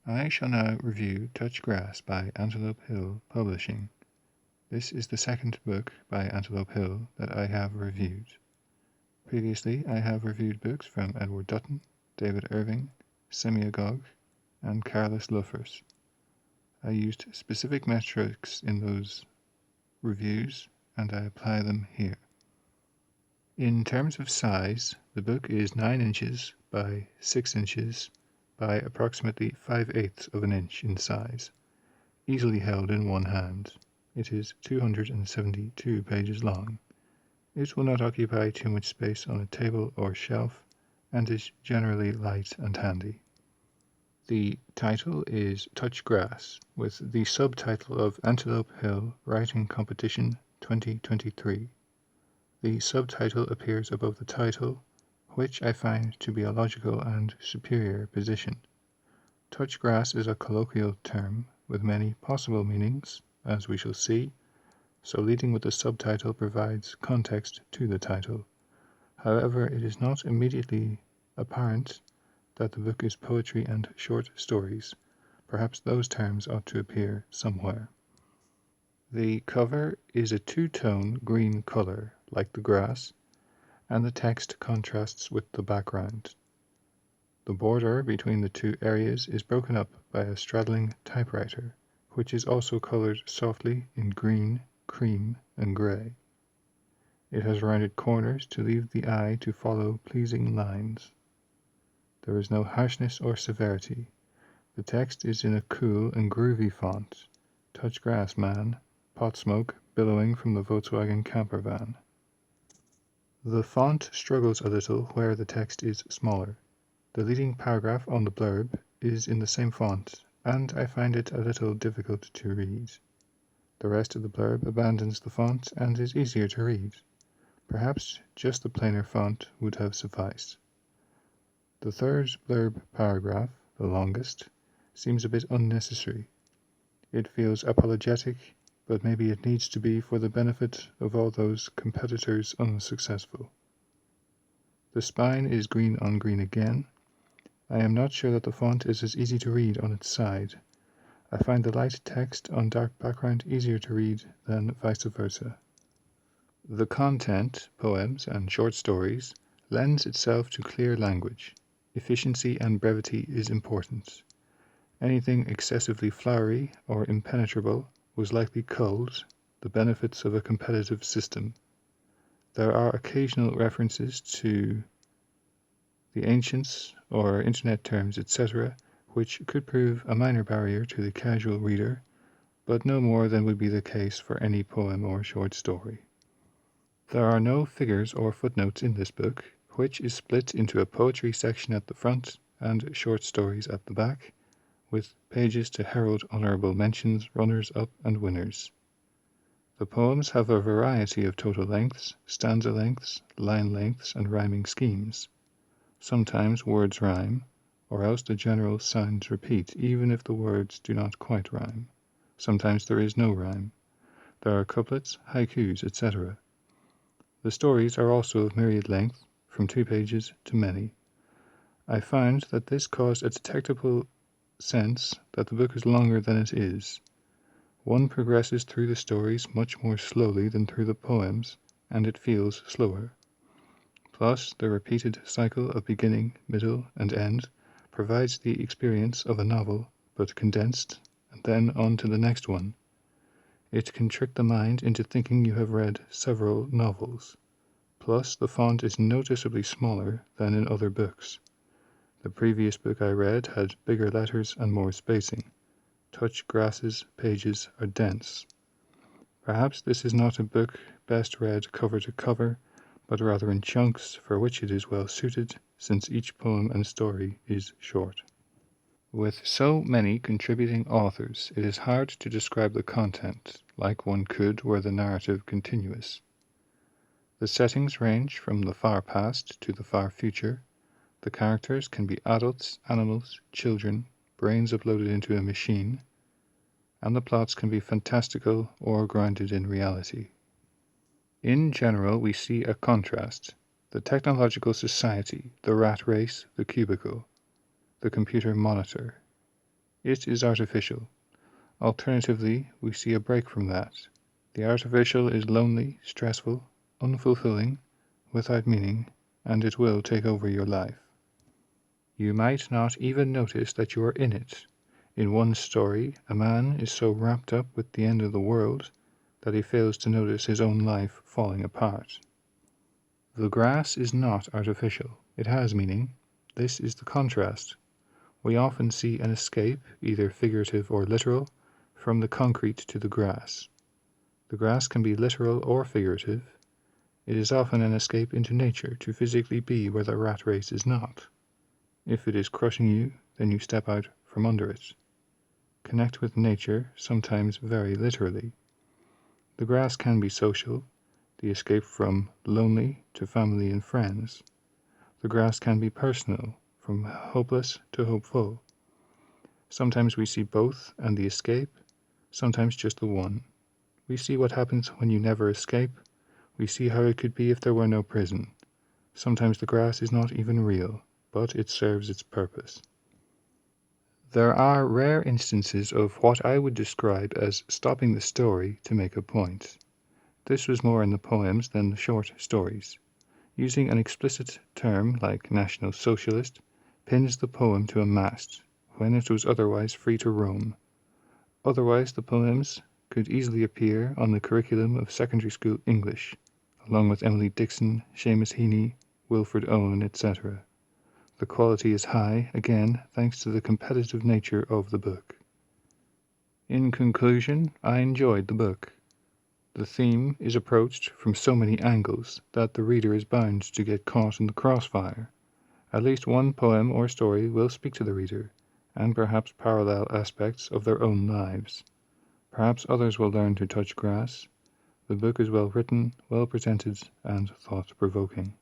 I shall now review Touch Grass by Antelope Hill Publishing. This is the second book by Antelope Hill that I have reviewed. Previously, I have reviewed books from Edward Dutton, David Irving, Semiagog, and Carlos Luffers. I used specific metrics in those reviews, and I apply them here. In terms of size, the book is 9 inches by 6 inches by approximately 5/8 of an inch in size, easily held in one hand. It is 272 pages long. It will not occupy too much space on a table or shelf, and is generally light and handy. The title is Touch Grass, with the subtitle of Antelope Hill Writing Competition 2023. The subtitle appears above the title, which I find to be a logical and superior position. Touch grass is a colloquial term with many possible meanings, as we shall see, so leading with the subtitle provides context to the title. However, it is not immediately apparent that the book is poetry and short stories. Perhaps those terms ought to appear somewhere. The cover is a two-tone green color, like the grass, and the text contrasts with the background. The border between the two areas is broken up by a straddling typewriter, which is also colored softly in green, cream, and gray. It has rounded corners to leave the eye to follow pleasing lines. There is no harshness or severity. The text is in a cool and groovy font. Touch grass, man. Pot smoke billowing from the Volkswagen camper van. The font struggles a little where the text is smaller. The leading paragraph on the blurb is in the same font, and I find it a little difficult to read. The rest of the blurb abandons the font and is easier to read. Perhaps just the plainer font would have sufficed. The third blurb paragraph, the longest, seems a bit unnecessary. It feels apologetic, but maybe it needs to be for the benefit of all those competitors unsuccessful. The spine is green on green again. I am not sure that the font is as easy to read on its side. I find the light text on dark background easier to read than vice versa. The content, poems and short stories, lends itself to clear language. Efficiency and brevity is important. Anything excessively flowery or impenetrable was likely culled, the benefits of a competitive system. There are occasional references to the ancients or internet terms, etc., which could prove a minor barrier to the casual reader, but no more than would be the case for any poem or short story. There are no figures or footnotes in this book, which is split into a poetry section at the front and short stories at the back, with pages to herald honorable mentions, runners-up, and winners. The poems have a variety of total lengths, stanza lengths, line lengths, and rhyming schemes. Sometimes words rhyme, or else the general sounds repeat, even if the words do not quite rhyme. Sometimes there is no rhyme. There are couplets, haikus, etc. The stories are also of myriad length, from 2 pages to many. I found that this caused a detectable sense that the book is longer than it is. One progresses through the stories much more slowly than through the poems, and it feels slower. Plus, the repeated cycle of beginning, middle, and end provides the experience of a novel, but condensed, and then on to the next one. It can trick the mind into thinking you have read several novels. Plus, the font is noticeably smaller than in other books. The previous book I read had bigger letters and more spacing. Touch Grass's pages are dense. Perhaps this is not a book best read cover to cover, but rather in chunks, for which it is well suited, since each poem and story is short. With so many contributing authors, it is hard to describe the content, like one could were the narrative continuous. The settings range from the far past to the far future. The characters can be adults, animals, children, brains uploaded into a machine, and the plots can be fantastical or grounded in reality. In general, we see a contrast: the technological society, the rat race, the cubicle, the computer monitor. It is artificial. Alternatively, we see a break from that. The artificial is lonely, stressful, unfulfilling, without meaning, and it will take over your life. You might not even notice that you are in it. In one story, a man is so wrapped up with the end of the world that he fails to notice his own life falling apart. The grass is not artificial. It has meaning. This is the contrast. We often see an escape, either figurative or literal, from the concrete to the grass. The grass can be literal or figurative. It is often an escape into nature to physically be where the rat race is not. If it is crushing you, then you step out from under it. Connect with nature, sometimes very literally. The grass can be social, the escape from lonely to family and friends. The grass can be personal, from hopeless to hopeful. Sometimes we see both and the escape, sometimes just the one. We see what happens when you never escape. We see how it could be if there were no prison. Sometimes the grass is not even real, but it serves its purpose. There are rare instances of what I would describe as stopping the story to make a point. This was more in the poems than the short stories. Using an explicit term like National Socialist pins the poem to a mast when it was otherwise free to roam. Otherwise the poems could easily appear on the curriculum of secondary school English, along with Emily Dixon, Seamus Heaney, Wilfred Owen, etc. The quality is high, again, thanks to the competitive nature of the book. In conclusion, I enjoyed the book. The theme is approached from so many angles that the reader is bound to get caught in the crossfire. At least one poem or story will speak to the reader, and perhaps parallel aspects of their own lives. Perhaps others will learn to touch grass. The book is well written, well presented, and thought-provoking.